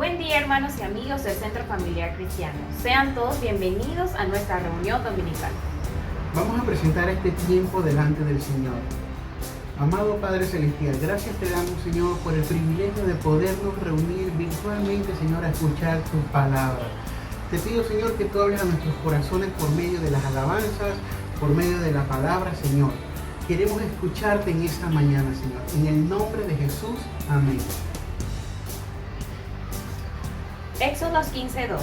Buen día, hermanos y amigos del Centro Familiar Cristiano. Sean todos bienvenidos a nuestra reunión dominical. Vamos a presentar este tiempo delante del Señor. Amado Padre Celestial, gracias te damos, Señor, por el privilegio de podernos reunir virtualmente, Señor, a escuchar tu palabra. Te pido, Señor, que tú hables a nuestros corazones por medio de las alabanzas, por medio de la palabra, Señor. Queremos escucharte en esta mañana, Señor. En el nombre de Jesús, amén. Éxodos 15:2.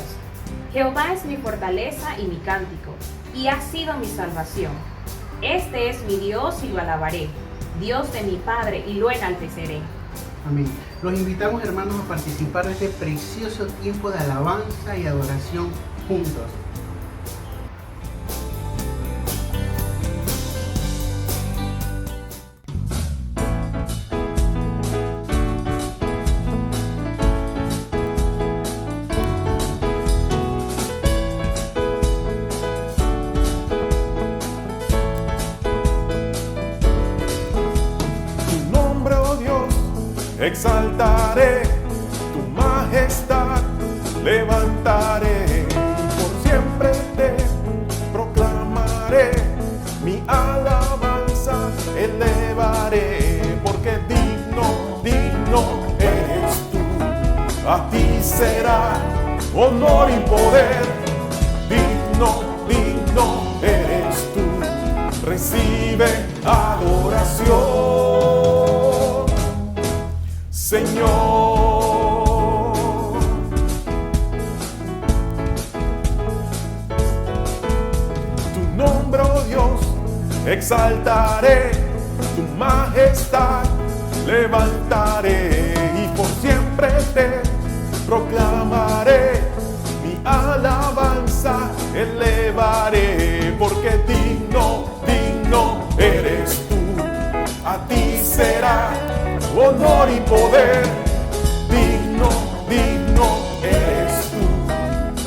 Jehová es mi fortaleza y mi cántico, y ha sido mi salvación. Este es mi Dios y lo alabaré, Dios de mi Padre, y lo enalteceré. Amén. Los invitamos, hermanos, a participar de este precioso tiempo de alabanza y adoración juntos. Exaltaré tu majestad, levantaré y por siempre te proclamaré. Mi alabanza elevaré, porque digno, digno eres tú. A ti será honor y poder. Digno, digno eres tú. Recibe adoración, Señor. Tu nombre, oh Dios, exaltaré, tu majestad levantaré y por siempre te proclamaré. Mi alabanza elevaré, porque digno, digno eres tú. A ti será honor y poder. Digno, digno eres tú.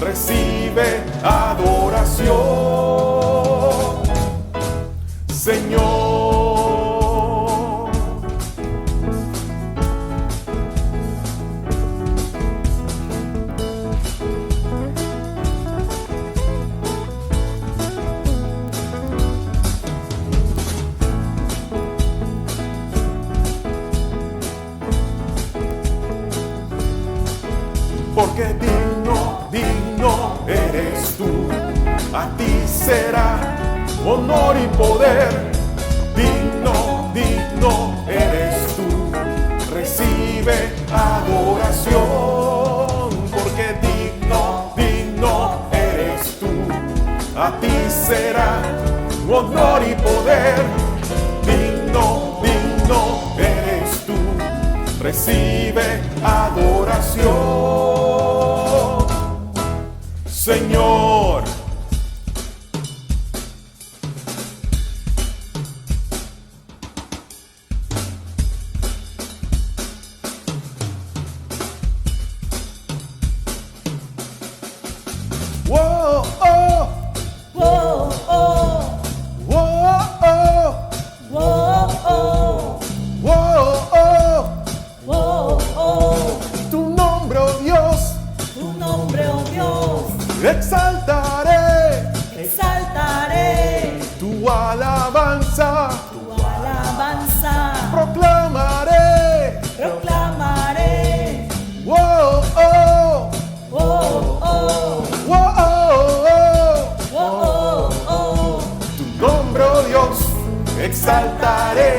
Recibe adoración, Señor. Porque digno, digno eres tú. A ti será honor y poder. Digno, digno eres tú. Recibe adoración, porque digno, digno eres tú. A ti será honor y poder. Digno, digno eres tú. Recibe adoración, Señor. Whoa, oh, Whoa, oh, whoa, oh, whoa, oh, whoa, oh. whoa, oh, Tu nombre, oh Dios, tu nombre, oh Dios, exaltaré, exaltaré, tu alabanza tu alabanza, proclamaré. proclamaré, Whoa, oh, oh, oh, whoa, oh, oh. oh, oh, oh, Tu nombre, oh Dios, exaltaré,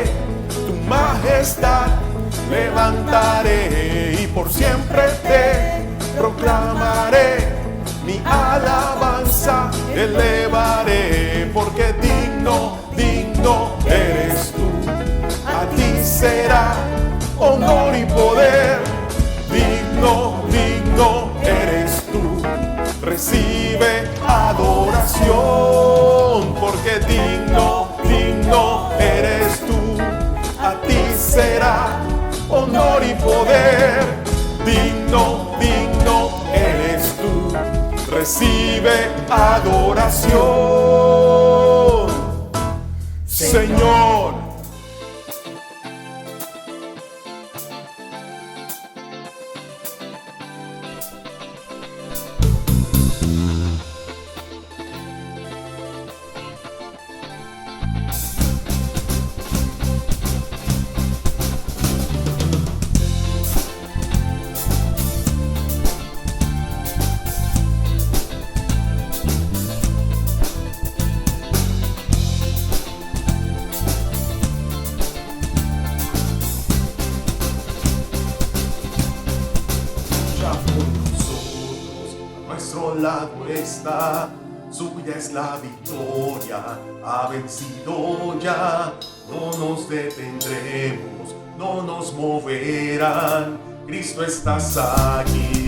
tu majestad levantaré y por siempre te proclamaré. Mi alabanza elevaré, porque digno, digno eres tú. A ti será honor y poder. Digno, digno eres tú. Recibe adoración, porque digno, digno eres tú. A ti será honor y poder. Digno, digno eres tú. Recibe adoración, Señor. lado está, suya es la victoria, ha vencido ya. No nos detendremos, no nos moverán, Cristo estás aquí.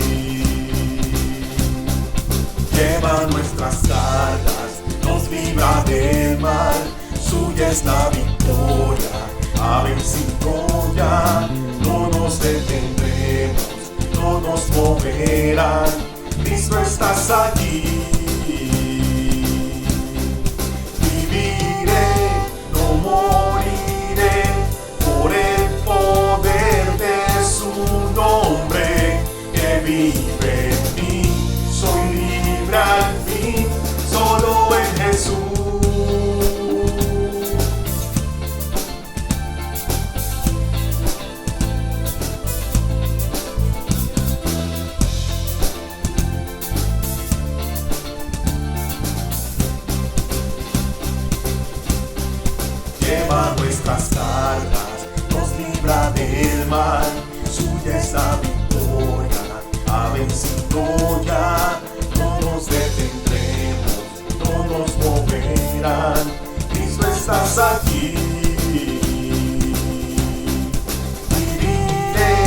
Lleva nuestras cargas, nos libra del mal, suya es la victoria, ha vencido ya. No nos detendremos, no nos moverán, Cristo estás aquí. Viviré, no moriré, por el poder de su nombre que vive en mí. Soy libre al fin, solo en Jesús. Lleva nuestras cargas, nos libra del mal, suya es la victoria, ha vencido ya. No nos detendremos, no nos moverán, Cristo estás aquí. Viviré,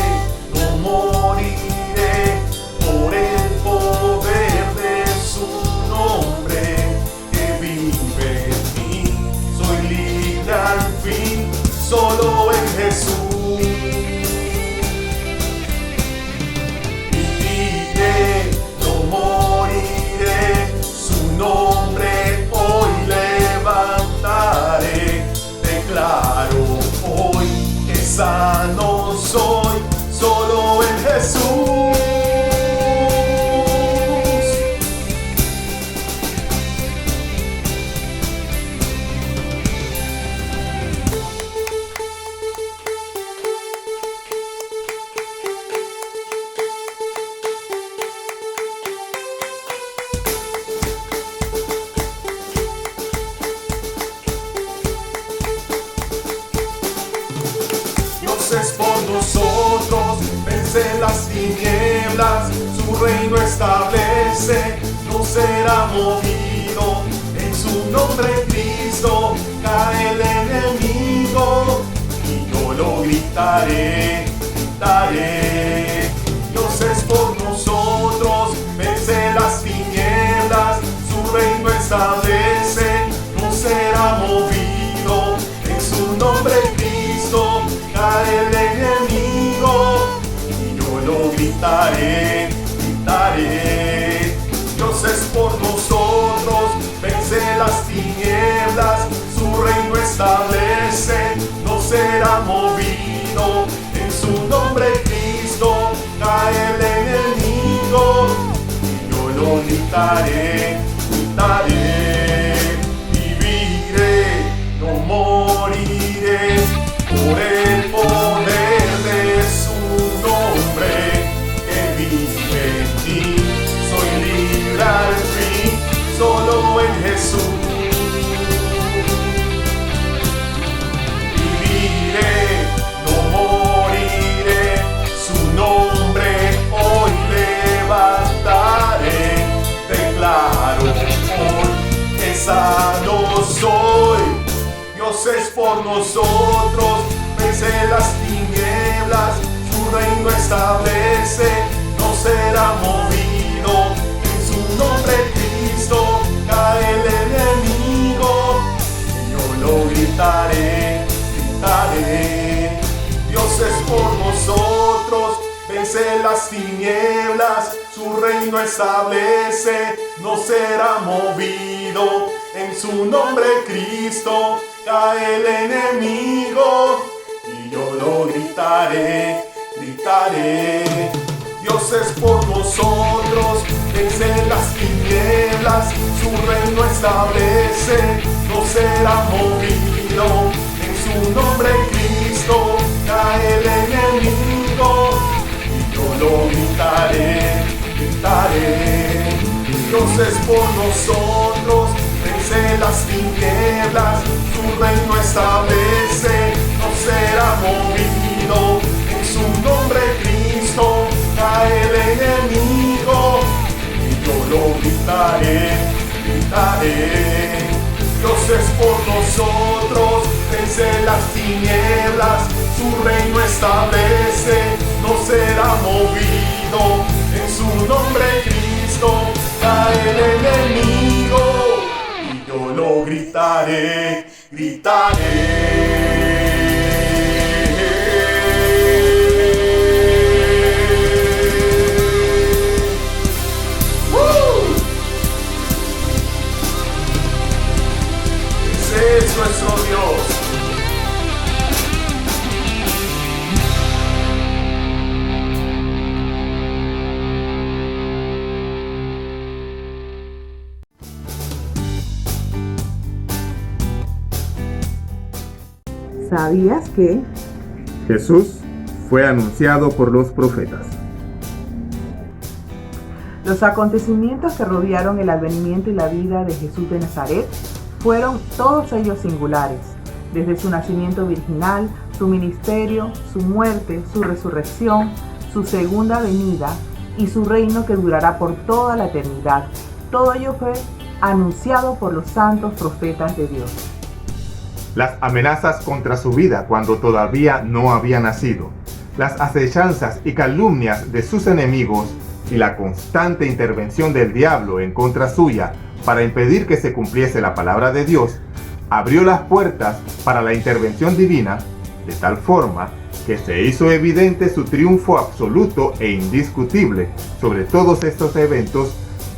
no moriré, por el poder de su nombre que vive en mí. Soy libre al fin, solo en Jesús. Viviré, no moriré, su nombre hoy levantaré. Declaro hoy que sano soy, solo en Jesús. Dios es por nosotros, vence las tinieblas, su reino establece, no será movido. En su nombre Cristo cae el enemigo, y yo lo gritaré, gritaré. Dios es por nosotros, vence las tinieblas, su reino establece, no será movido. En su nombre Cristo cae el enemigo, y yo lo gritaré, gritaré. Dios es por nosotros, vence las tinieblas, su reino establece, no será movido. En su nombre Cristo cae el enemigo, y yo lo gritaré, gritaré. Viviré, no moriré, por el poder de su nombre que vive en ti. Soy libre al fin, solo en Jesús. Viviré, no moriré, su nombre hoy levantaré. Declaro hoy que sano soy. Dios es por nosotros, vence las tinieblas, su reino establece, no será movido. En su nombre Cristo cae el enemigo, y yo lo gritaré, gritaré. Dios es por nosotros, vence las tinieblas, su reino establece, no será movido. En su nombre Cristo cae el enemigo, y yo lo gritaré, gritaré. Dios es por nosotros, vence las tinieblas, su reino establece, no será movido. En su nombre Cristo cae el enemigo, y yo lo gritaré, gritaré. Dios es por nosotros, vence las tinieblas, su reino establece, no será movido. En su nombre Cristo cae el enemigo, y yo lo gritaré, gritaré. Dios es por nosotros, vence las tinieblas, su reino establece, no será movido. En su nombre Cristo cae el enemigo, y yo lo gritaré, gritaré. Es nuestro Dios. ¿Sabías que Jesús fue anunciado por los profetas? los acontecimientos que rodearon el advenimiento y la vida de Jesús de Nazaret fueron todos ellos singulares, desde su nacimiento virginal, su ministerio, su muerte, su resurrección, su segunda venida y su reino que durará por toda la eternidad? Todo ello fue anunciado por los santos profetas de Dios. Las amenazas contra su vida cuando todavía no había nacido, las acechanzas y calumnias de sus enemigos y la constante intervención del diablo en contra suya para impedir que se cumpliese la palabra de Dios, abrió las puertas para la intervención divina, de tal forma que se hizo evidente su triunfo absoluto e indiscutible sobre todos estos eventos,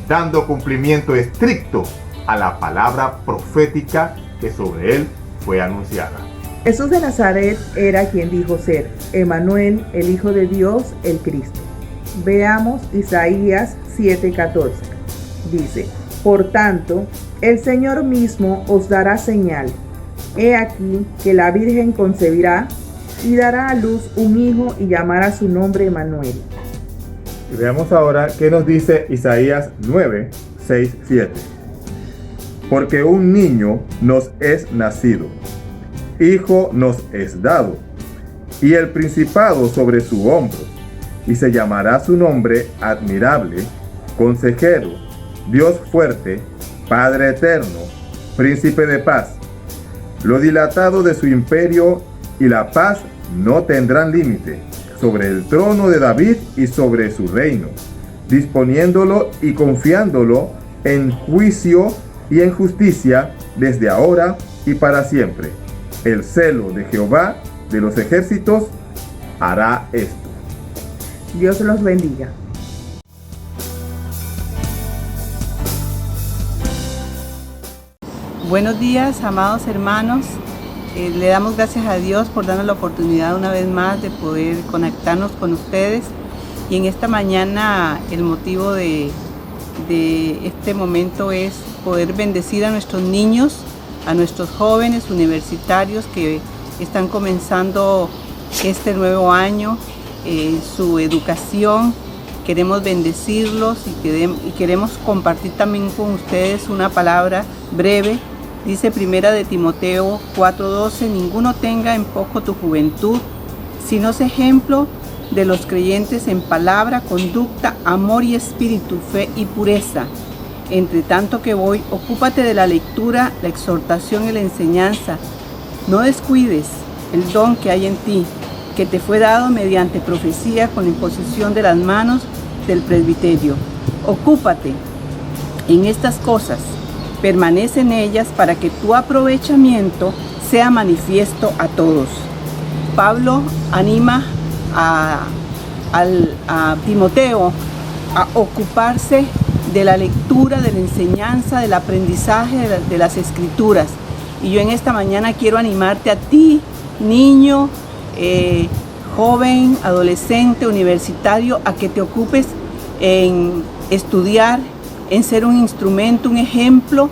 dando cumplimiento estricto a la palabra profética que sobre él fue anunciada. Jesús de Nazaret era quien dijo ser Emmanuel, el Hijo de Dios, el Cristo. Veamos Isaías 7:14. Dice: por tanto, el Señor mismo os dará señal. He aquí que la Virgen concebirá y dará a luz un hijo y llamará su nombre Emmanuel. Y veamos ahora qué nos dice Isaías 9, 6, 7. Porque un niño nos es nacido, hijo nos es dado, y el principado sobre su hombro, y se llamará su nombre admirable, consejero, Dios fuerte, Padre eterno, príncipe de paz. Lo dilatado de su imperio y la paz no tendrán límite sobre el trono de David y sobre su reino, disponiéndolo y confiándolo en juicio y en justicia desde ahora y para siempre. El celo de Jehová de los ejércitos hará esto. Dios los bendiga. Buenos días, amados hermanos. Le damos gracias a Dios por darnos la oportunidad una vez más de poder conectarnos con ustedes. Y en esta mañana el motivo de este momento es poder bendecir a nuestros niños, a nuestros jóvenes universitarios que están comenzando este nuevo año, su educación. Queremos bendecirlos y queremos compartir también con ustedes una palabra breve. Dice Primera de Timoteo 4:12: ninguno tenga en poco tu juventud, sino sé ejemplo de los creyentes en palabra, conducta, amor y espíritu, fe y pureza. Entre tanto que voy, ocúpate de la lectura, la exhortación y la enseñanza. No descuides el don que hay en ti, que te fue dado mediante profecía con imposición de las manos del presbiterio. Ocúpate en estas cosas, permanece en ellas para que tu aprovechamiento sea manifiesto a todos. Pablo anima a Timoteo a ocuparse de la lectura, de la enseñanza, del aprendizaje de las escrituras. Y yo en esta mañana quiero animarte a ti, niño, joven, adolescente, universitario, a que te ocupes en estudiar, en ser un instrumento, un ejemplo,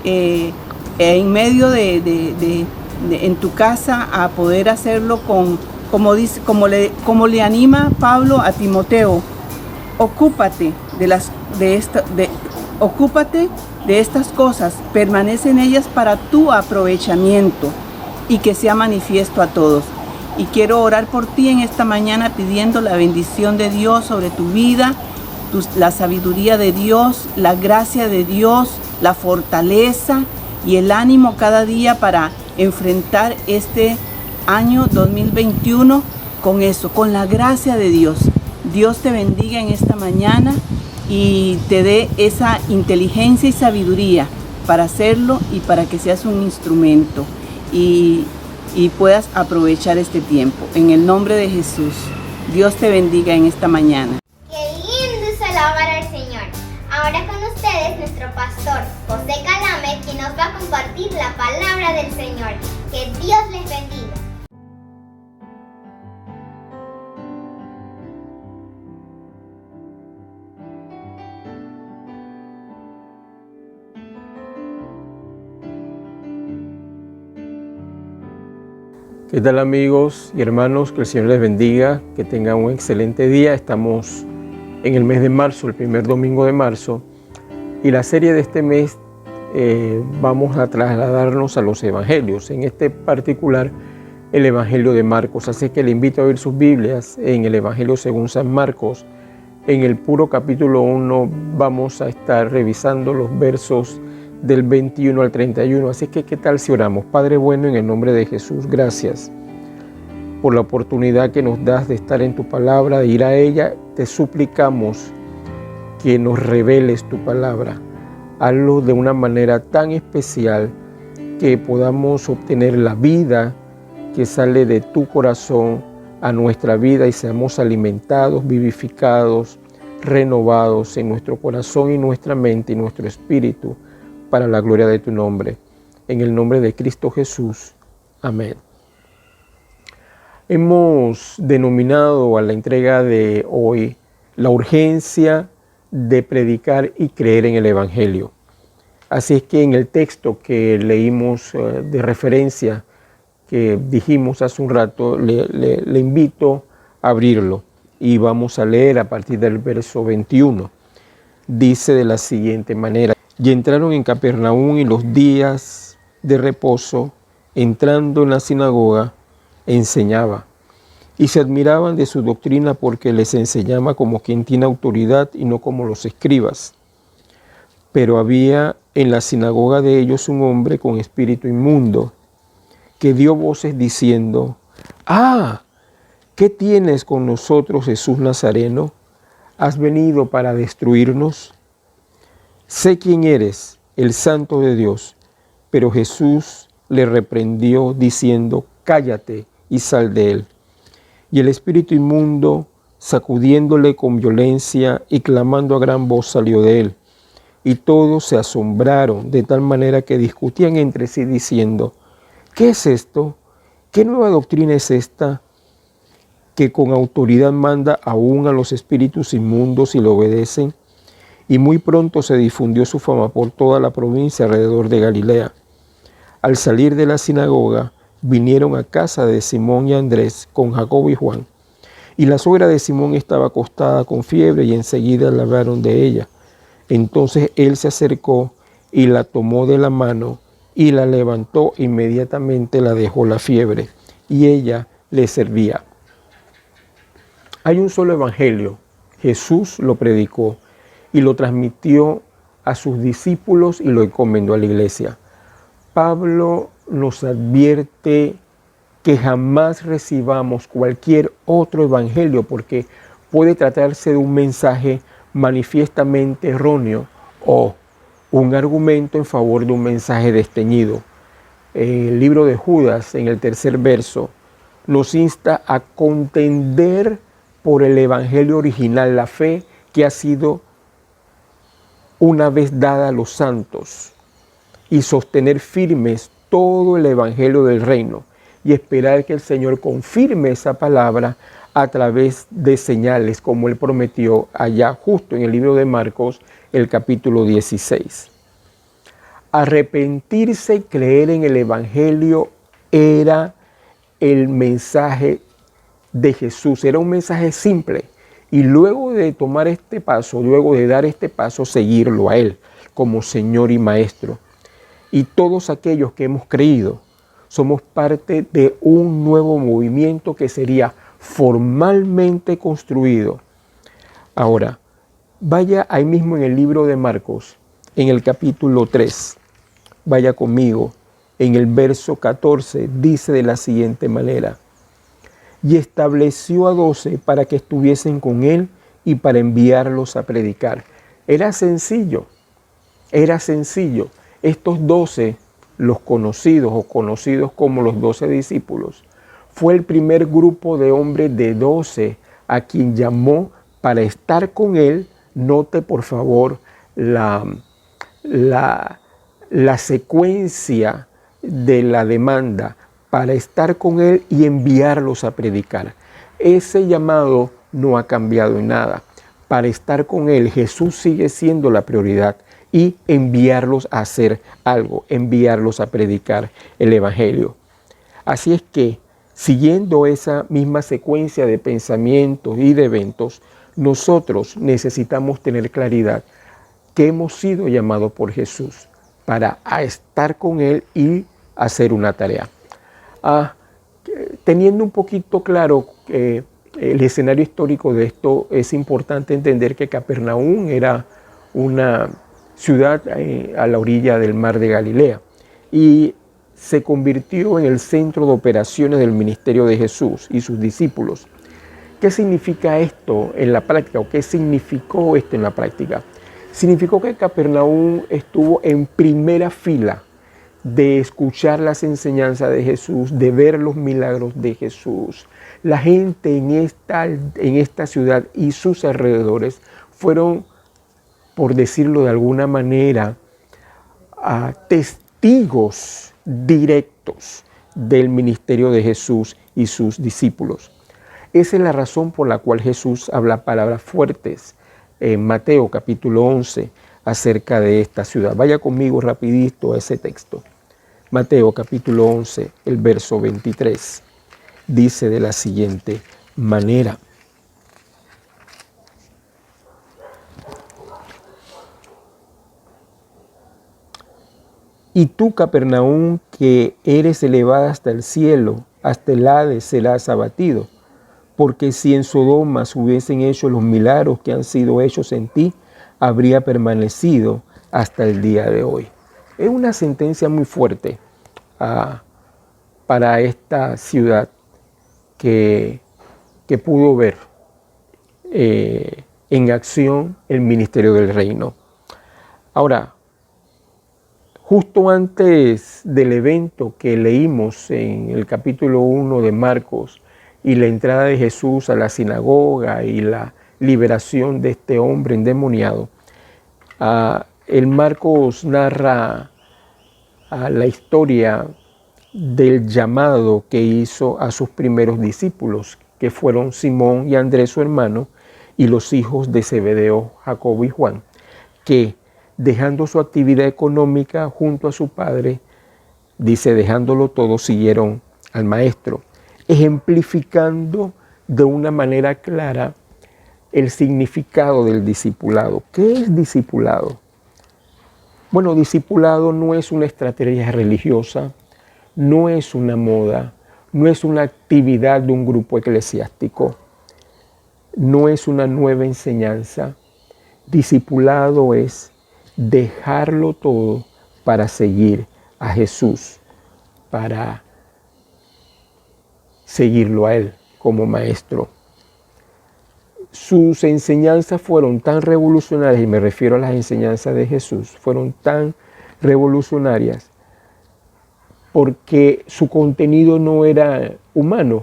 en medio en tu casa, a poder hacerlo como le anima Pablo a Timoteo. Ocúpate ocúpate de estas cosas, permanece en ellas para tu aprovechamiento y que sea manifiesto a todos. Y quiero orar por ti en esta mañana pidiendo la bendición de Dios sobre tu vida la sabiduría de Dios, la gracia de Dios, la fortaleza y el ánimo cada día para enfrentar este año 2021 con eso, con la gracia de Dios. Dios te bendiga en esta mañana y te dé esa inteligencia y sabiduría para hacerlo y para que seas un instrumento y puedas aprovechar este tiempo. En el nombre de Jesús, Dios te bendiga en esta mañana. Qué lindo es alabar al Señor. Ahora con ustedes nuestro pastor José Calame, quien nos va a compartir la palabra del Señor. Que Dios les bendiga. ¿Qué tal amigos y hermanos? Que el Señor les bendiga, que tengan un excelente día. Estamos en el mes de marzo, el primer domingo de marzo, y la serie de este mes vamos a trasladarnos a los evangelios, en este particular el evangelio de Marcos. Así que le invito a abrir sus Biblias en el evangelio según San Marcos. En el puro capítulo 1 vamos a estar revisando los versos del 21 al 31. Así que, ¿qué tal si oramos? Padre bueno, en el nombre de Jesús, gracias por la oportunidad que nos das de estar en tu palabra, de ir a ella. Te suplicamos que nos reveles tu palabra. Hazlo de una manera tan especial que podamos obtener la vida que sale de tu corazón a nuestra vida y seamos alimentados, vivificados, renovados en nuestro corazón y nuestra mente y nuestro espíritu, para la gloria de tu nombre. En el nombre de Cristo Jesús. Amén. Hemos denominado a la entrega de hoy la urgencia de predicar y creer en el Evangelio. Así es que en el texto que leímos de referencia, que dijimos hace un rato, le invito a abrirlo y vamos a leer a partir del verso 21. Dice de la siguiente manera: y entraron en Capernaum, y los días de reposo, entrando en la sinagoga, enseñaba. Y se admiraban de su doctrina, porque les enseñaba como quien tiene autoridad y no como los escribas. Pero había en la sinagoga de ellos un hombre con espíritu inmundo, que dio voces diciendo: ¡Ah! ¿Qué tienes con nosotros, Jesús Nazareno? ¿Has venido para destruirnos? Sé quién eres, el Santo de Dios. Pero Jesús le reprendió diciendo: cállate y sal de él. Y el espíritu inmundo, sacudiéndole con violencia y clamando a gran voz, salió de él. Y todos se asombraron de tal manera que discutían entre sí diciendo: ¿qué es esto? ¿Qué nueva doctrina es esta? Que con autoridad manda aún a los espíritus inmundos y le obedecen. Y muy pronto se difundió su fama por toda la provincia alrededor de Galilea. Al salir de la sinagoga, vinieron a casa de Simón y Andrés con Jacobo y Juan. Y la suegra de Simón estaba acostada con fiebre, y enseguida la hablaron de ella. Entonces él se acercó y la tomó de la mano y la levantó. Inmediatamente la dejó la fiebre, y ella le servía. Hay un solo evangelio. Jesús lo predicó y lo transmitió a sus discípulos y lo encomendó a la iglesia. Pablo nos advierte que jamás recibamos cualquier otro evangelio, porque puede tratarse de un mensaje manifiestamente erróneo o un argumento en favor de un mensaje desteñido. El libro de Judas, en el 3er verso, nos insta a contender por el evangelio original, la fe que ha sido una vez dada a los santos, y sostener firmes todo el evangelio del reino y esperar que el Señor confirme esa palabra a través de señales, como Él prometió allá justo en el libro de Marcos, el capítulo 16. Arrepentirse y creer en el evangelio era el mensaje de Jesús, era un mensaje simple. Y luego de tomar este paso, luego de dar este paso, seguirlo a Él como Señor y Maestro. Y todos aquellos que hemos creído somos parte de un nuevo movimiento que sería formalmente construido. Ahora, Vaya ahí mismo en el libro de Marcos, en el capítulo 3. Vaya conmigo. En el verso 14 dice de la siguiente manera: y estableció a 12 para que estuviesen con él y para enviarlos a predicar. Era sencillo. Estos 12, los conocidos o conocidos como los 12 discípulos, fue el primer grupo de hombres de 12 a quien llamó para estar con él. Note por favor la secuencia de la demanda, para estar con él y enviarlos a predicar. Ese llamado no ha cambiado en nada. Para estar con él, Jesús sigue siendo la prioridad, y enviarlos a hacer algo, enviarlos a predicar el Evangelio. Así es que, siguiendo esa misma secuencia de pensamientos y de eventos, nosotros necesitamos tener claridad que hemos sido llamados por Jesús para estar con él y hacer una tarea. Teniendo un poquito claro el escenario histórico de esto, es importante entender que Capernaum era una ciudad a la orilla del mar de Galilea y se convirtió en el centro de operaciones del ministerio de Jesús y sus discípulos. ¿Qué significa esto en la práctica o qué significó esto en la práctica? Significó que Capernaum estuvo en primera fila de escuchar las enseñanzas de Jesús, de ver los milagros de Jesús. La gente en esta ciudad y sus alrededores fueron, por decirlo de alguna manera, testigos directos del ministerio de Jesús y sus discípulos. Esa es la razón por la cual Jesús habla palabras fuertes en Mateo capítulo 11 acerca de esta ciudad. Vaya conmigo rapidito a ese texto. Mateo capítulo 11, el verso 23, dice de la siguiente manera: y tú, Capernaum, que eres elevada hasta el cielo, hasta el Hades serás abatido, porque si en Sodoma se hubiesen hecho los milagros que han sido hechos en ti, habría permanecido hasta el día de hoy. Es una sentencia muy fuerte para esta ciudad que pudo ver en acción el ministerio del reino. Ahora, justo antes del evento que leímos en el capítulo 1 de Marcos y la entrada de Jesús a la sinagoga y la liberación de este hombre endemoniado, el Marcos narra la historia del llamado que hizo a sus primeros discípulos, que fueron Simón y Andrés, su hermano, y los hijos de Zebedeo, Jacobo y Juan, que dejando su actividad económica junto a su padre, dice, dejándolo todo, siguieron al maestro, ejemplificando de una manera clara el significado del discipulado. ¿Qué es discipulado? Bueno, discipulado no es una estrategia religiosa, no es una moda, no es una actividad de un grupo eclesiástico, no es una nueva enseñanza. Discipulado es dejarlo todo para seguir a Jesús, para seguirlo a Él como maestro. Sus enseñanzas fueron tan revolucionarias, y me refiero a las enseñanzas de Jesús, fueron tan revolucionarias porque su contenido no era humano.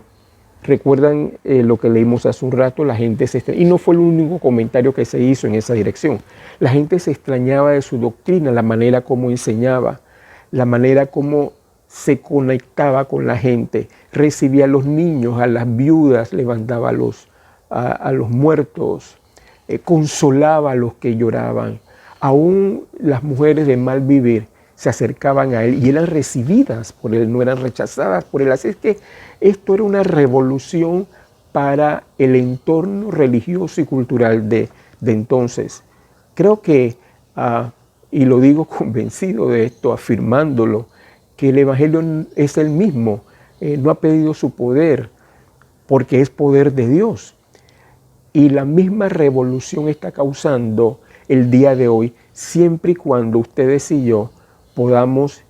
Recuerdan lo que leímos hace un rato, la gente se extrañaba, y no fue el único comentario que se hizo en esa dirección. La gente se extrañaba de su doctrina, la manera como enseñaba, la manera como se conectaba con la gente, recibía a los niños, a las viudas, levantaba a los muertos, consolaba a los que lloraban. Aún las mujeres de mal vivir se acercaban a él y eran recibidas por él, no eran rechazadas por él. Así es que esto era una revolución para el entorno religioso y cultural de entonces. Creo que, y lo digo convencido de esto, afirmándolo, que el Evangelio es el mismo, no ha perdido su poder, porque es poder de Dios. Y la misma revolución está causando el día de hoy, siempre y cuando ustedes y yo podamos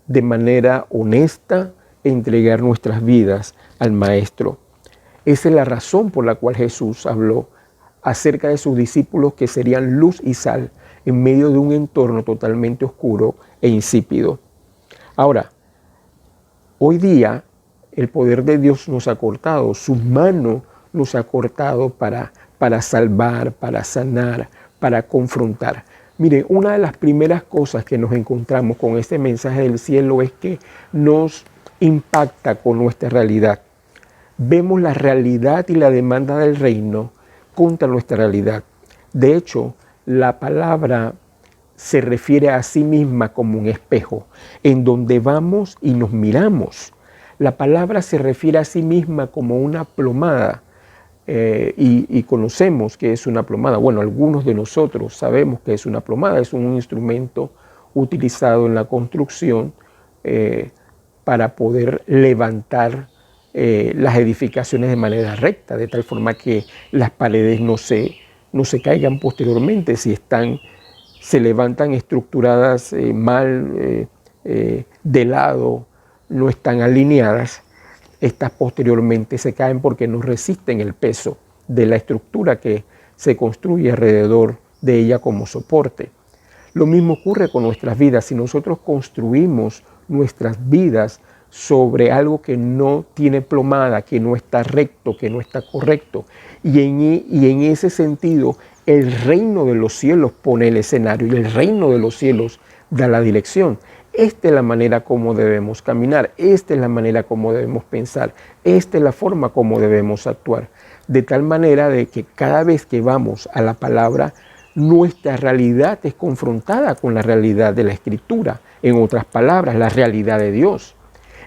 de manera honesta entregar nuestras vidas al Maestro. Esa es la razón por la cual Jesús habló acerca de sus discípulos que serían luz y sal en medio de un entorno totalmente oscuro e insípido. Ahora, hoy día el poder de Dios nos ha cortado, su mano nos ha cortado para salvar, para sanar, para confrontar. Mire, una de las primeras cosas que nos encontramos con este mensaje del cielo es que nos impacta con nuestra realidad. Vemos la realidad y la demanda del reino contra nuestra realidad. De hecho, la palabra se refiere a sí misma como un espejo, en donde vamos y nos miramos. La palabra se refiere a sí misma como una plomada, y conocemos que es una plomada. Bueno, algunos de nosotros sabemos que es una plomada, es un instrumento utilizado en la construcción para poder levantar las edificaciones de manera recta, de tal forma que las paredes no se caigan posteriormente si se levantan estructuradas mal de lado, no están alineadas. Estas posteriormente se caen porque no resisten el peso de la estructura que se construye alrededor de ella como soporte. Lo mismo ocurre con nuestras vidas. Si nosotros construimos nuestras vidas sobre algo que no tiene plomada, que no está recto, que no está correcto, y en ese sentido el reino de los cielos pone el escenario y el reino de los cielos da la dirección. Esta es la manera como debemos caminar, esta es la manera como debemos pensar, esta es la forma como debemos actuar. De tal manera de que cada vez que vamos a la palabra, nuestra realidad es confrontada con la realidad de la Escritura. En otras palabras, la realidad de Dios.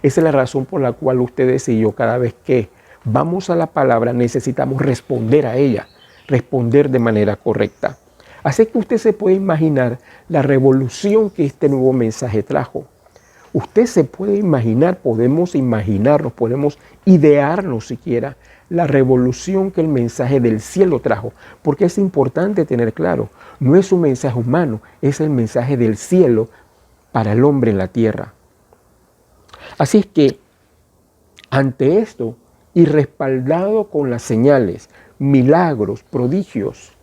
Esa es la razón por la cual ustedes y yo, cada vez que vamos a la palabra, necesitamos responder a ella, responder de manera correcta. Así que usted se puede imaginar la revolución que este nuevo mensaje trajo. Usted se puede imaginar, podemos imaginarnos, podemos idearnos siquiera la revolución que el mensaje del cielo trajo. Porque es importante tener claro, no es un mensaje humano, es el mensaje del cielo para el hombre en la tierra. Así es que, ante esto, y respaldado con las señales, milagros, prodigios,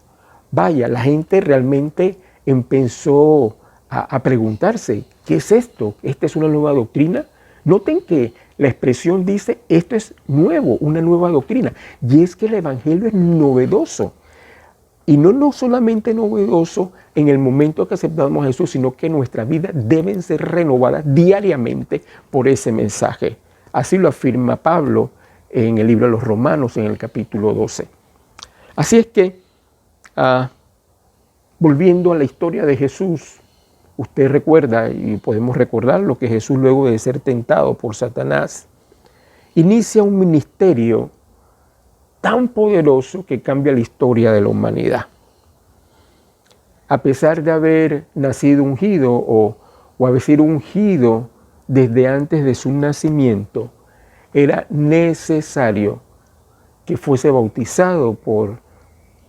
vaya, la gente realmente empezó a preguntarse, ¿qué es esto? ¿Esta es una nueva doctrina? Noten que la expresión dice, esto es nuevo, una nueva doctrina. Y es que el Evangelio es novedoso. Y no solamente novedoso en el momento que aceptamos a Jesús, sino que nuestras vidas deben ser renovadas diariamente por ese mensaje. Así lo afirma Pablo en el libro de los Romanos, en el capítulo 12. Así es que, volviendo a la historia de Jesús, usted recuerda, y podemos recordar lo que Jesús, luego de ser tentado por Satanás, inicia un ministerio tan poderoso que cambia la historia de la humanidad. A pesar de haber nacido ungido o haber sido ungido desde antes de su nacimiento, era necesario que fuese bautizado por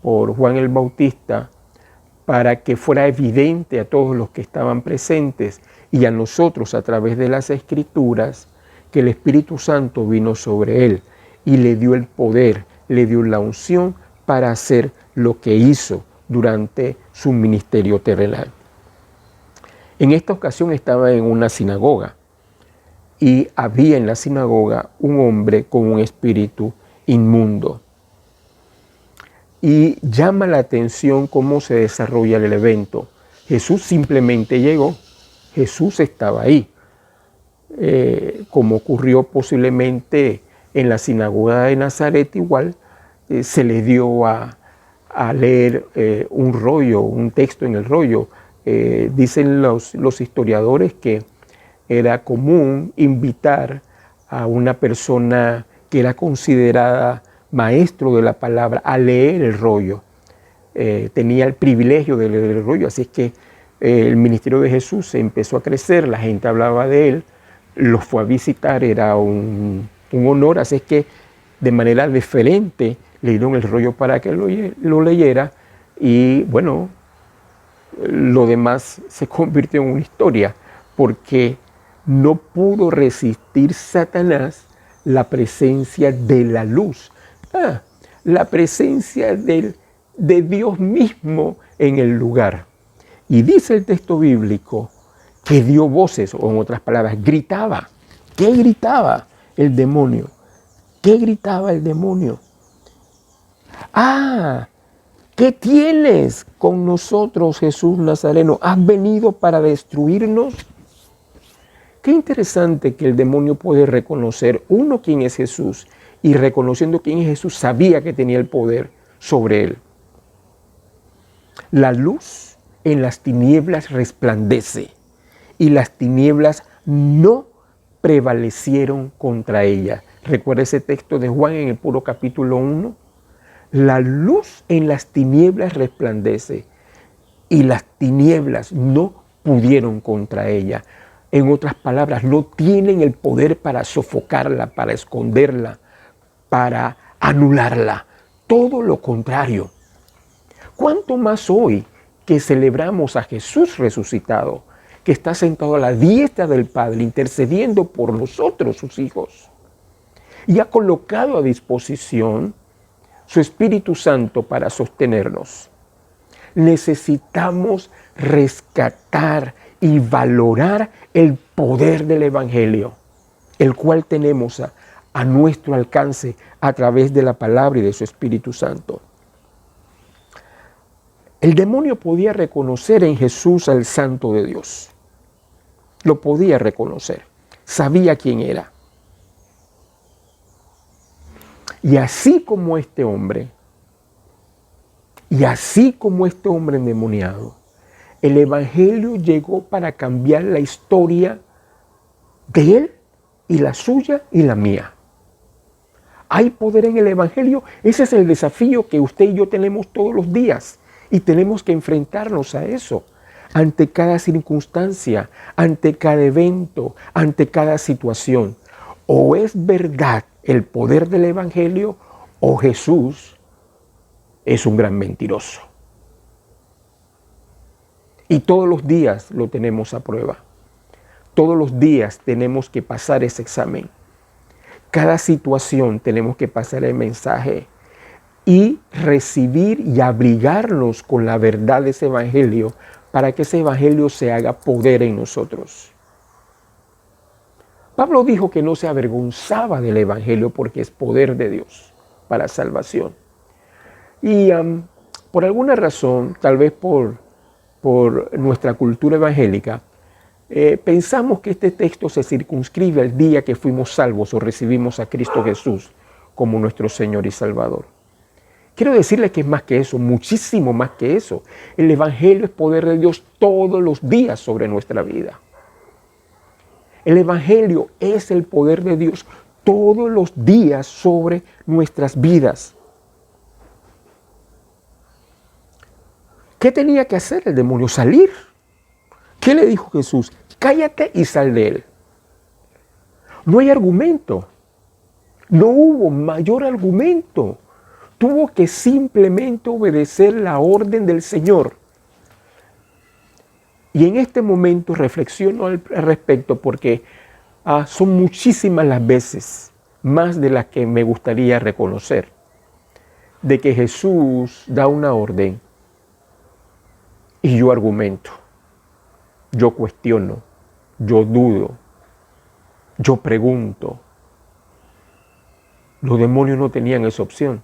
Juan el Bautista para que fuera evidente a todos los que estaban presentes y a nosotros a través de las Escrituras que el Espíritu Santo vino sobre él y le dio el poder, le dio la unción para hacer lo que hizo durante su ministerio terrenal. En esta ocasión estaba en una sinagoga y había en la sinagoga un hombre con un espíritu inmundo. Y llama la atención cómo se desarrolla el evento. Jesús simplemente llegó, Jesús estaba ahí, como ocurrió posiblemente en la sinagoga de Nazaret. Igual se le dio a leer un rollo, un texto en el rollo. Dicen los historiadores que era común invitar a una persona que era considerada maestro de la palabra a leer el rollo. Tenía el privilegio de leer el rollo, así es que el ministerio de Jesús se empezó a crecer, la gente hablaba de él, los fue a visitar, era un honor, así es que de manera diferente le dieron el rollo para que lo leyera y bueno, lo demás se convirtió en una historia porque no pudo resistir Satanás la presencia de la luz, la presencia de Dios mismo en el lugar. Y dice el texto bíblico que dio voces, o en otras palabras, gritaba. ¿Qué gritaba el demonio? ¿Qué gritaba el demonio? ¿Qué tienes con nosotros, Jesús Nazareno? ¿Has venido para destruirnos? Qué interesante que el demonio puede reconocer, uno, quién es Jesús, y reconociendo quién es Jesús, sabía que tenía el poder sobre él. La luz en las tinieblas resplandece, y las tinieblas no prevalecieron contra ella. Recuerda ese texto de Juan en el puro capítulo 1. La luz en las tinieblas resplandece, y las tinieblas no pudieron contra ella. En otras palabras, no tienen el poder para sofocarla, para esconderla, para anularla. Todo lo contrario. ¿Cuánto más hoy que celebramos a Jesús resucitado, que está sentado a la diestra del Padre, intercediendo por nosotros, sus hijos, y ha colocado a disposición su Espíritu Santo para sostenernos? Necesitamos rescatar y valorar el poder del Evangelio, el cual tenemos a nuestro alcance a través de la palabra y de su Espíritu Santo. El demonio podía reconocer en Jesús al Santo de Dios. Lo podía reconocer. Sabía quién era. Y así como este hombre endemoniado, el Evangelio llegó para cambiar la historia de él y la suya y la mía. ¿Hay poder en el Evangelio? Ese es el desafío que usted y yo tenemos todos los días y tenemos que enfrentarnos a eso. Ante cada circunstancia, ante cada evento, ante cada situación. O es verdad el poder del Evangelio o Jesús es un gran mentiroso. Y todos los días lo tenemos a prueba. Todos los días tenemos que pasar ese examen. Cada situación tenemos que pasar el mensaje y recibir y abrigarnos con la verdad de ese Evangelio para que ese Evangelio se haga poder en nosotros. Pablo dijo que no se avergonzaba del Evangelio porque es poder de Dios para salvación. Y por alguna razón, tal vez por nuestra cultura evangélica, pensamos que este texto se circunscribe al día que fuimos salvos o recibimos a Cristo Jesús como nuestro Señor y Salvador. Quiero decirles que es más que eso, muchísimo más que eso. El Evangelio es poder de Dios todos los días sobre nuestra vida. El Evangelio es el poder de Dios todos los días sobre nuestras vidas. ¿Qué tenía que hacer el demonio? Salir. ¿Qué le dijo Jesús? Cállate y sal de él. No hay argumento. No hubo mayor argumento. Tuvo que simplemente obedecer la orden del Señor. Y en este momento reflexiono al respecto porque son muchísimas las veces, más de las que me gustaría reconocer, de que Jesús da una orden y yo argumento, yo cuestiono, yo dudo, yo pregunto. Los demonios no tenían esa opción.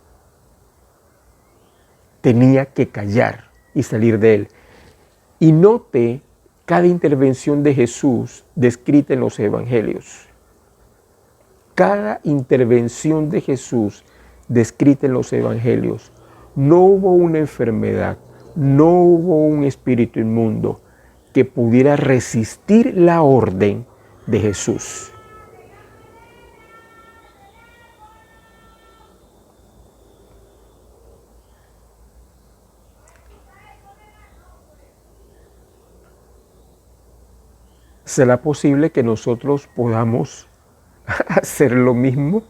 Tenía que callar y salir de él. Y note cada intervención de Jesús descrita en los evangelios. Cada intervención de Jesús descrita en los evangelios. No hubo una enfermedad, no hubo un espíritu inmundo que pudiera resistir la orden de Jesús. ¿Será posible que nosotros podamos hacer lo mismo?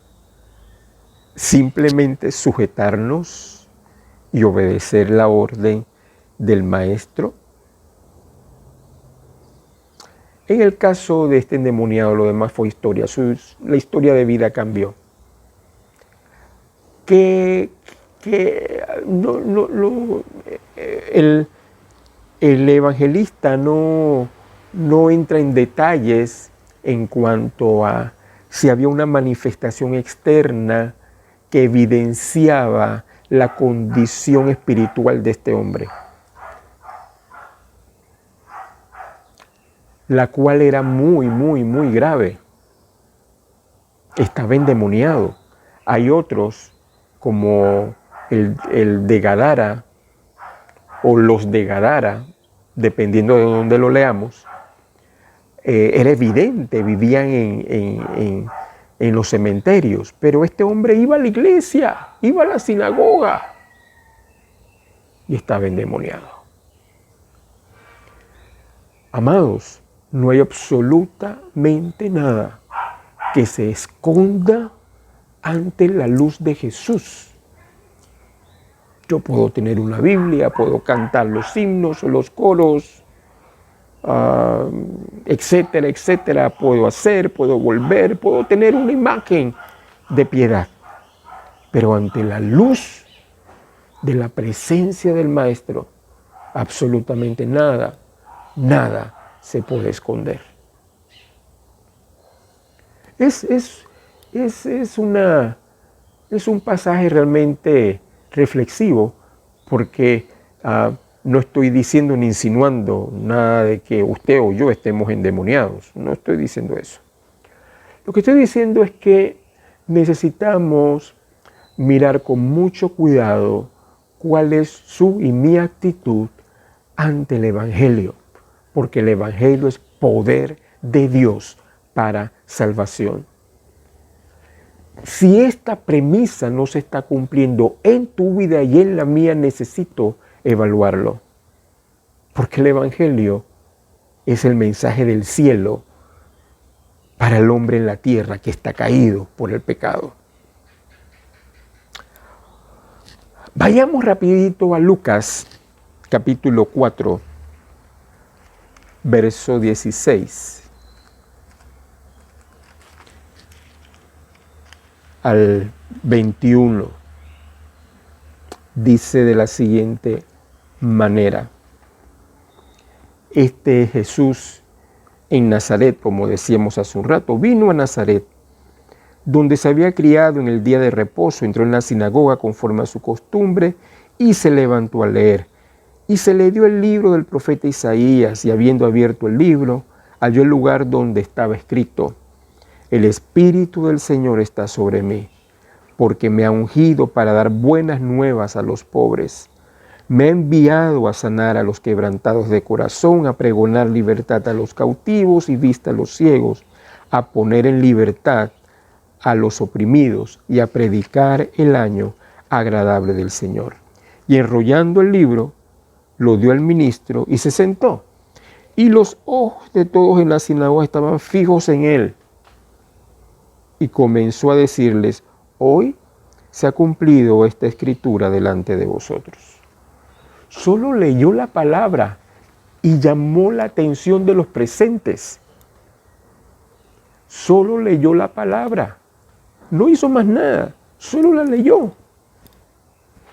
simplemente sujetarnos y obedecer la orden del Maestro. En el caso de este endemoniado, lo demás fue historia. La historia de vida cambió. El evangelista no entra en detalles en cuanto a si había una manifestación externa que evidenciaba la condición espiritual de este hombre, la cual era muy, muy, muy grave. Estaba endemoniado. Hay otros, como el de Gadara, o los de Gadara, dependiendo de dónde lo leamos, era evidente, vivían en los cementerios, pero este hombre iba a la iglesia, iba a la sinagoga y estaba endemoniado. Amados, no hay absolutamente nada que se esconda ante la luz de Jesús. Yo puedo tener una Biblia, puedo cantar los himnos o los coros, etcétera, etcétera. Puedo volver, puedo tener una imagen de piedad. Pero ante la luz de la presencia del Maestro, absolutamente nada se puede esconder. Es un pasaje realmente reflexivo, porque no estoy diciendo ni insinuando nada de que usted o yo estemos endemoniados. No estoy diciendo eso. Lo que estoy diciendo es que necesitamos mirar con mucho cuidado cuál es su y mi actitud ante el Evangelio, porque el Evangelio es poder de Dios para salvación. Si esta premisa no se está cumpliendo en tu vida y en la mía, necesito evaluarlo. Porque el Evangelio es el mensaje del cielo para el hombre en la tierra que está caído por el pecado. Vayamos rapidito a Lucas, capítulo 4, verso 16. Al 21, dice de la siguiente manera: este Jesús en Nazaret, como decíamos hace un rato, vino a Nazaret, donde se había criado en el día de reposo, entró en la sinagoga conforme a su costumbre y se levantó a leer. Y se le dio el libro del profeta Isaías, y habiendo abierto el libro, halló el lugar donde estaba escrito: el Espíritu del Señor está sobre mí, porque me ha ungido para dar buenas nuevas a los pobres. Me ha enviado a sanar a los quebrantados de corazón, a pregonar libertad a los cautivos y vista a los ciegos, a poner en libertad a los oprimidos y a predicar el año agradable del Señor. Y enrollando el libro, lo dio al ministro y se sentó. Y los ojos de todos en la sinagoga estaban fijos en él. Y comenzó a decirles: hoy se ha cumplido esta escritura delante de vosotros. Solo leyó la palabra y llamó la atención de los presentes. Solo leyó la palabra. No hizo más nada, solo la leyó.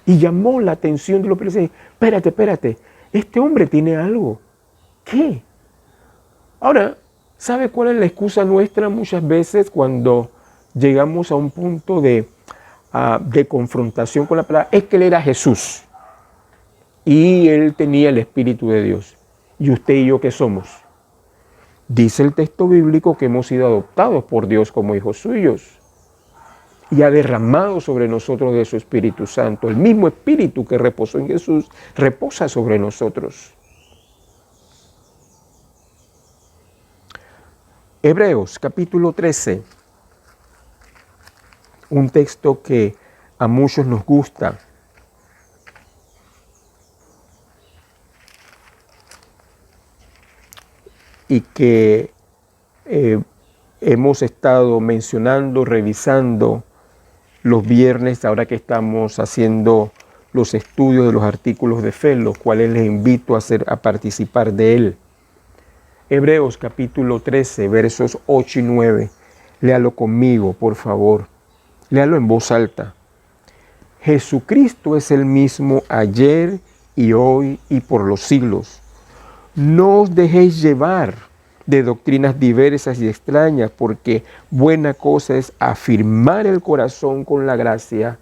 Y llamó la atención de los presentes. Espérate, este hombre tiene algo. ¿Qué? Ahora, ¿sabe cuál es la excusa nuestra muchas veces cuando llegamos a un punto de confrontación con la palabra? Es que él era Jesús y él tenía el Espíritu de Dios. ¿Y usted y yo qué somos? Dice el texto bíblico que hemos sido adoptados por Dios como hijos suyos y ha derramado sobre nosotros de su Espíritu Santo. El mismo Espíritu que reposó en Jesús reposa sobre nosotros. Hebreos capítulo 13, un texto que a muchos nos gusta. Y que hemos estado mencionando, revisando los viernes, ahora que estamos haciendo los estudios de los artículos de fe, los cuales les invito a participar de él. Hebreos capítulo 13, versos 8 y 9. Léalo conmigo, por favor. Léalo en voz alta. Jesucristo es el mismo ayer y hoy y por los siglos. No os dejéis llevar de doctrinas diversas y extrañas, porque buena cosa es afirmar el corazón con la gracia,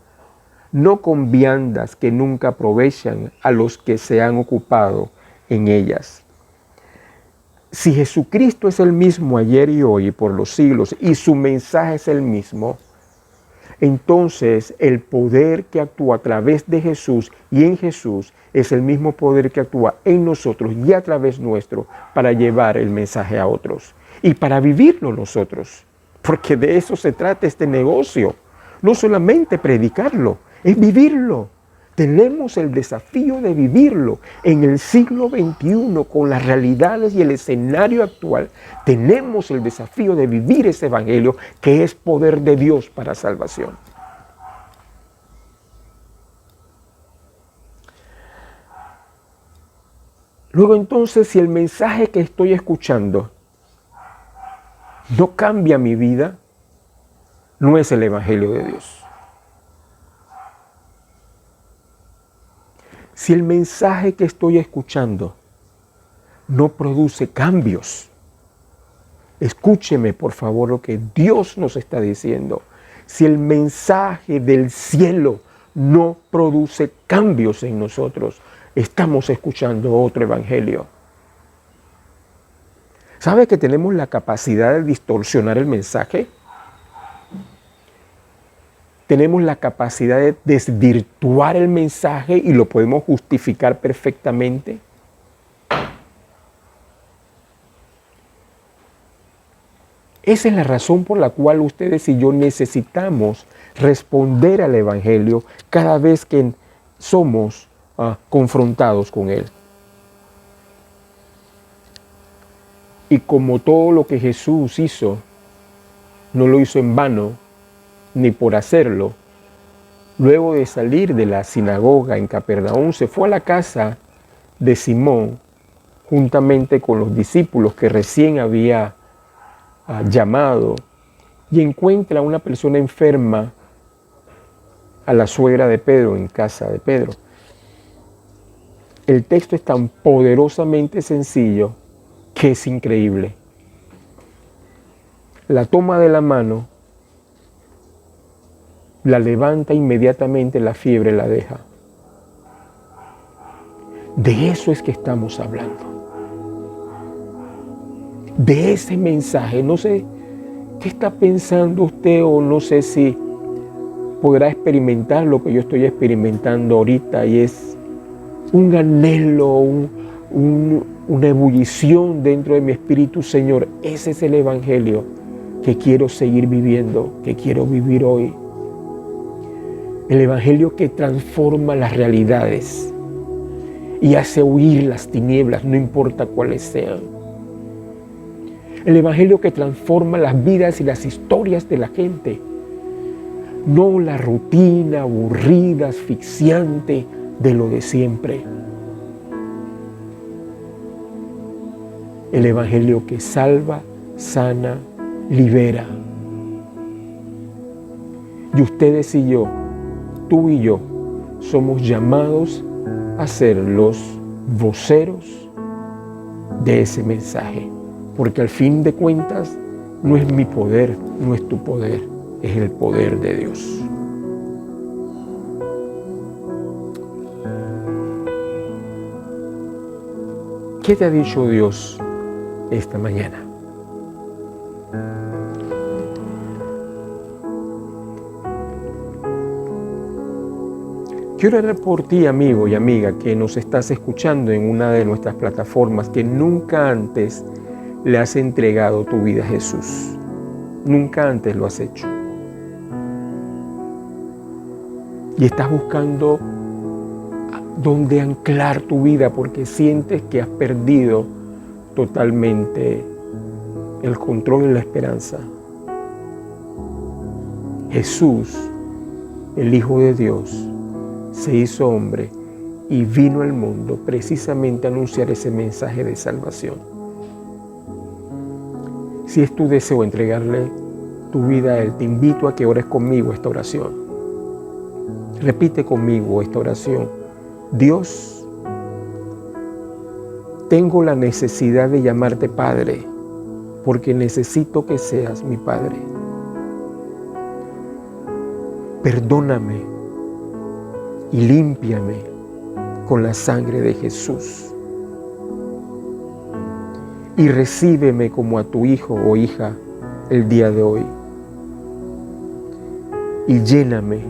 no con viandas que nunca aprovechan a los que se han ocupado en ellas. Si Jesucristo es el mismo ayer y hoy y por los siglos, y su mensaje es el mismo, entonces el poder que actúa a través de Jesús y en Jesús es el mismo poder que actúa en nosotros y a través nuestro para llevar el mensaje a otros y para vivirlo nosotros. Porque de eso se trata este negocio. No solamente predicarlo, es vivirlo. Tenemos el desafío de vivirlo en el siglo XXI con las realidades y el escenario actual. Tenemos el desafío de vivir ese evangelio que es poder de Dios para salvación. Luego entonces, si el mensaje que estoy escuchando no cambia mi vida, no es el evangelio de Dios. Si el mensaje que estoy escuchando no produce cambios, escúcheme por favor lo que Dios nos está diciendo. Si el mensaje del cielo no produce cambios en nosotros, estamos escuchando otro evangelio. ¿Sabe que tenemos la capacidad de distorsionar el mensaje? Tenemos la capacidad de desvirtuar el mensaje y lo podemos justificar perfectamente. Esa es la razón por la cual ustedes y yo necesitamos responder al evangelio cada vez que somos confrontados con él. Y como todo lo que Jesús hizo, no lo hizo en vano, ni por hacerlo, luego de salir de la sinagoga en Capernaum, se fue a la casa de Simón, juntamente con los discípulos que recién había llamado, y encuentra a una persona enferma, a la suegra de Pedro, en casa de Pedro. El texto es tan poderosamente sencillo que es increíble. La toma de la mano, la levanta inmediatamente, la fiebre la deja. De eso es que estamos hablando. De ese mensaje. No sé qué está pensando usted, o no sé si podrá experimentar lo que yo estoy experimentando ahorita, y es un anhelo, una ebullición dentro de mi espíritu. Señor, ese es el evangelio que quiero seguir viviendo, que quiero vivir hoy. El evangelio que transforma las realidades y hace huir las tinieblas, no importa cuáles sean. El evangelio que transforma las vidas y las historias de la gente, no la rutina aburrida, asfixiante de lo de siempre. El evangelio que salva, sana, libera. Y ustedes y yo, tú y yo, somos llamados a ser los voceros de ese mensaje. Porque al fin de cuentas, no es mi poder, no es tu poder, es el poder de Dios. ¿Qué te ha dicho Dios esta mañana? Quiero orar por ti, amigo y amiga, que nos estás escuchando en una de nuestras plataformas, que nunca antes le has entregado tu vida a Jesús. Nunca antes lo has hecho. Y estás buscando dónde anclar tu vida porque sientes que has perdido totalmente el control y la esperanza. Jesús el Hijo de Dios, se hizo hombre y vino al mundo precisamente a anunciar ese mensaje de salvación. Si es tu deseo entregarle tu vida a Él, te invito a que ores conmigo esta oración. Repite conmigo esta oración. Dios, tengo la necesidad de llamarte Padre, porque necesito que seas mi Padre. Perdóname y límpiame con la sangre de Jesús. Y recíbeme como a tu hijo o hija el día de hoy. Y lléname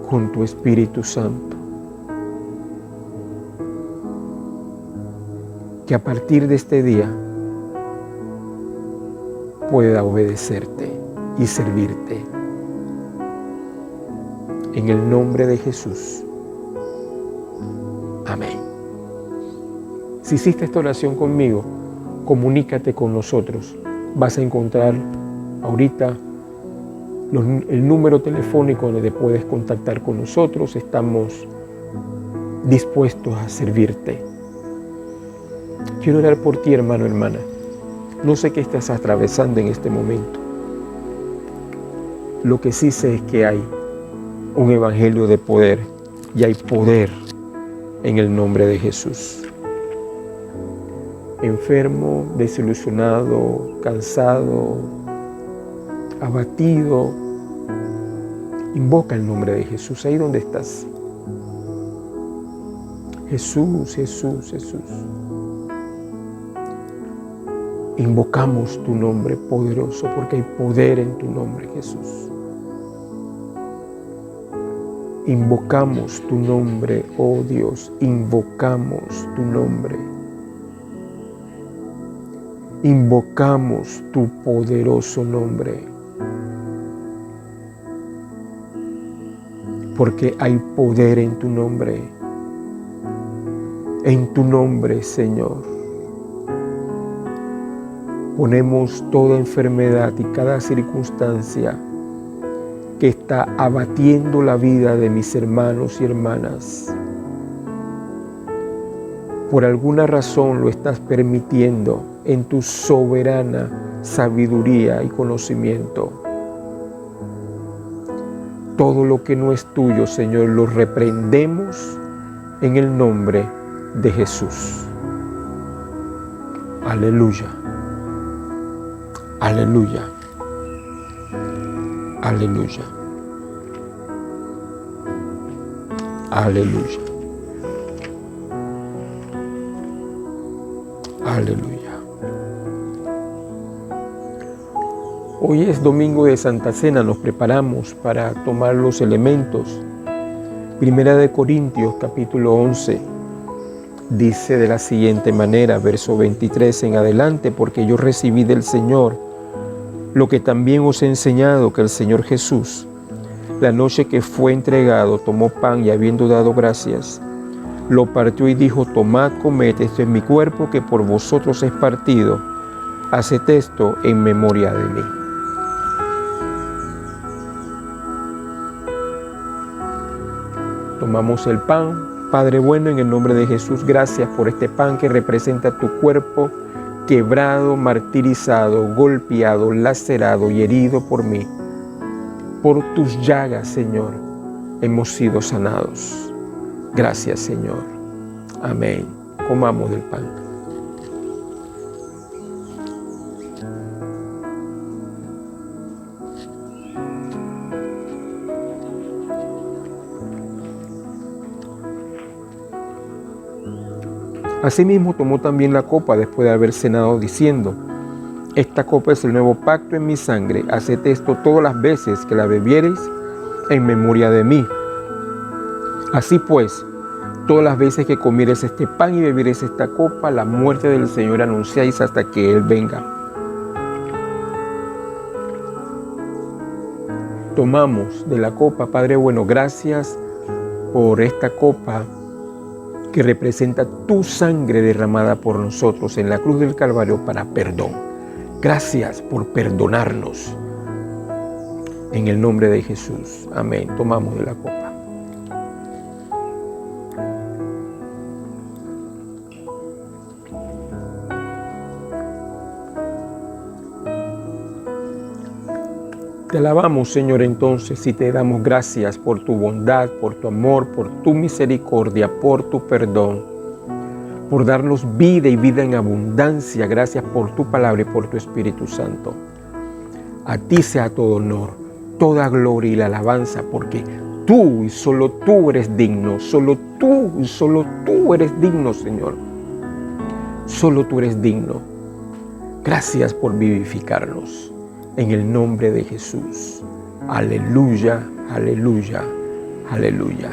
con tu Espíritu Santo. Que a partir de este día pueda obedecerte y servirte. En el nombre de Jesús. Amén. Si hiciste esta oración conmigo, comunícate con nosotros. Vas a encontrar ahorita el número telefónico donde puedes contactar con nosotros. Estamos dispuestos a servirte. Quiero orar por ti, hermano, hermana. No sé qué estás atravesando en este momento. Lo que sí sé es que hay un evangelio de poder y hay poder en el nombre de Jesús. Enfermo, desilusionado, cansado, abatido, invoca el nombre de Jesús ahí donde estás. Jesús, Jesús, Jesús. Invocamos tu nombre poderoso porque hay poder en tu nombre, Jesús. Invocamos tu nombre, oh Dios, invocamos tu nombre. Invocamos tu poderoso nombre. Porque hay poder en tu nombre. En tu nombre, Señor. Ponemos toda enfermedad y cada circunstancia que está abatiendo la vida de mis hermanos y hermanas. Por alguna razón lo estás permitiendo en tu soberana sabiduría y conocimiento. Todo lo que no es tuyo, Señor, lo reprendemos en el nombre de Jesús. Aleluya. Aleluya. Aleluya. Aleluya. Aleluya. Hoy es domingo de Santa Cena, nos preparamos para tomar los elementos. Primera de Corintios, capítulo 11, dice de la siguiente manera, verso 23 en adelante, porque yo recibí del Señor lo que también os he enseñado, que el Señor Jesús, la noche que fue entregado, tomó pan y habiendo dado gracias, lo partió y dijo, tomad, comed, esto es mi cuerpo que por vosotros es partido, haced esto en memoria de mí. Tomamos el pan. Padre bueno, en el nombre de Jesús, gracias por este pan que representa tu cuerpo quebrado, martirizado, golpeado, lacerado y herido por mí. Por tus llagas, Señor, hemos sido sanados. Gracias, Señor. Amén. Comamos del pan. Asimismo tomó también la copa después de haber cenado, diciendo, esta copa es el nuevo pacto en mi sangre, haced esto todas las veces que la bebiereis en memoria de mí. Así pues, todas las veces que comiereis este pan y bebiereis esta copa, la muerte del Señor anunciáis hasta que Él venga. Tomamos de la copa, Padre bueno, gracias por esta copa que representa tu sangre derramada por nosotros en la cruz del Calvario para perdón. Gracias por perdonarnos. En el nombre de Jesús. Amén. Tomamos de la copa. Te alabamos, Señor, entonces, y te damos gracias por tu bondad, por tu amor, por tu misericordia, por tu perdón, por darnos vida y vida en abundancia. Gracias por tu palabra y por tu Espíritu Santo. A ti sea todo honor, toda gloria y la alabanza, porque tú y solo tú eres digno, solo tú y solo tú eres digno, Señor. Solo tú eres digno. Gracias por vivificarnos. En el nombre de Jesús. Aleluya, aleluya, aleluya.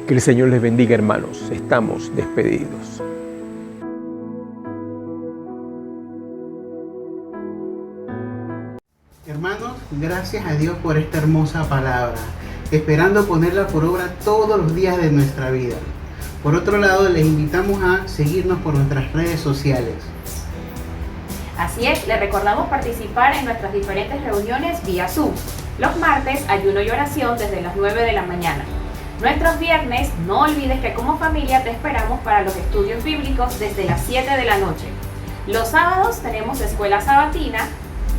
Que el Señor les bendiga, hermanos. Estamos despedidos. Hermanos, gracias a Dios por esta hermosa palabra, esperando ponerla por obra todos los días de nuestra vida. Por otro lado, les invitamos a seguirnos por nuestras redes sociales. Así es, les recordamos participar en nuestras diferentes reuniones vía Zoom. Los martes, ayuno y oración desde las 9 de la mañana. Nuestros viernes, no olvides que como familia te esperamos para los estudios bíblicos desde las 7 de la noche. Los sábados tenemos escuela sabatina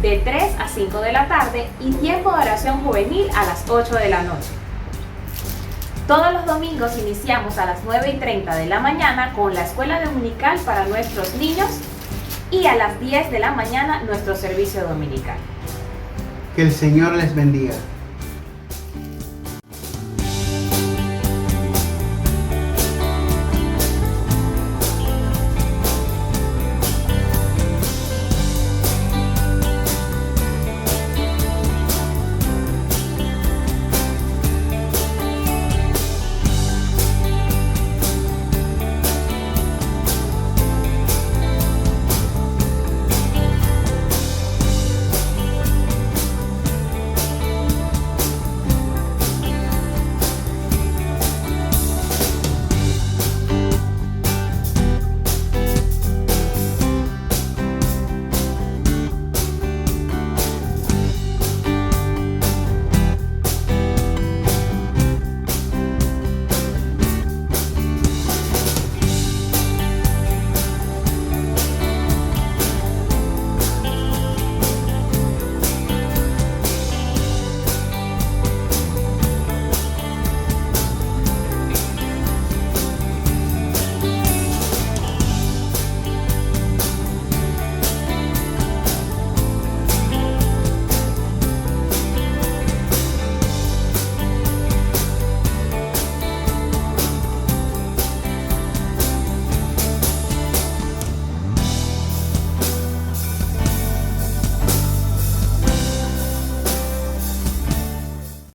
de 3 a 5 de la tarde y tiempo de oración juvenil a las 8 de la noche. Todos los domingos iniciamos a las 9:30 de la mañana con la escuela dominical para nuestros niños y a las 10 de la mañana nuestro servicio dominical. Que el Señor les bendiga.